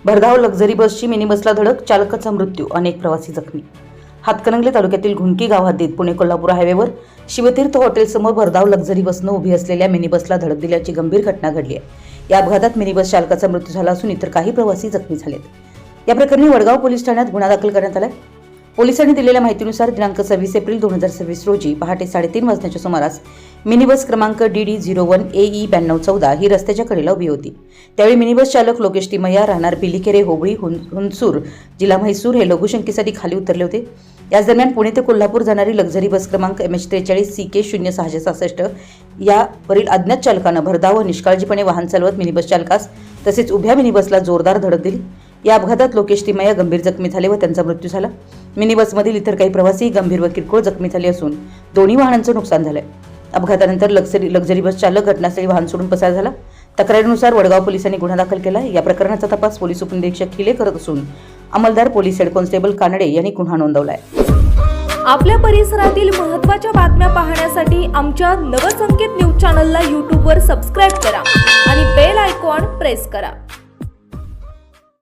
भरधाव लक्झरी बसची मिनी बसला धडक, चालकाचा मृत्यू, अनेक प्रवासी जखमी. हातकणंगले तालुक्यातील घुंकी गाव हद्दीत पुणे कोल्हापूर हायवेवर शिवतीर्थ हॉटेलसमोर भरधाव लक्झरी बसनं उभी असलेल्या मिनी बसला धडक दिल्याची गंभीर घटना घडली आहे. या अपघातात मिनी बस चालकाचा मृत्यू झाला असून इतर काही प्रवासी जखमी झालेत. या प्रकरणी वडगाव पोलीस ठाण्यात गुन्हा दाखल करण्यात आला. पोलिसांनी दिलेल्या माहितीनुसार दिनांक 26 एप्रिल 2026 रोजी पहाटे 3:30 वाजण्याच्या सुमारास मिनी बस क्रमांक DD01 AE 9214 ही रस्त्याच्या कडेला उभी होती. त्यावेळी मिनी बस चालक लोकेश तिमय्या राहणार पिलीकेरे होबळी हुनसूर जिल्हा म्हैसूर हे लघुशंकेसाठी खाली उतरले होते. याच दरम्यान पुणे ते कोल्हापूर जाणारी लक्झरी बस क्रमांक MH43 CK 0666 यावरील अज्ञात चालकानं भरधाव व निष्काळजीपणे वाहन चालवत मिनी बस चालकास तसेच उभ्या मिनी बसला जोरदार धडक दिली. या अपघातात लोकेश तिमय्या गंभीर जखमी झाले व त्यांचा मृत्यू झाला. मिनी बसमधील इतर काही प्रवासी गंभीर व किरकोळ जखमी झाले असून दोन्ही वाहनांचं नुकसान झालंय. अपघातानंतर लक्झरी बस चालक घटनास्थळी वाहन सोडून पसार झाला. तक्रारीनुसार वडगाव पोलिसांनी गुन्हा दाखल केला. या प्रकरणाचा तपास पोलीस उपनिरीक्षक खिले करत असून अंमलदार पोलीस हेड कॉन्स्टेबल कानडे यांनी गुन्हा नोंदवलाय. आपल्या परिसरातील महत्त्वाच्या बातम्या पाहण्यासाठी आमच्या नवसंकेत न्यूज चॅनलला YouTube वर सबस्क्राइब करा आणि बेल आयकॉन प्रेस करा.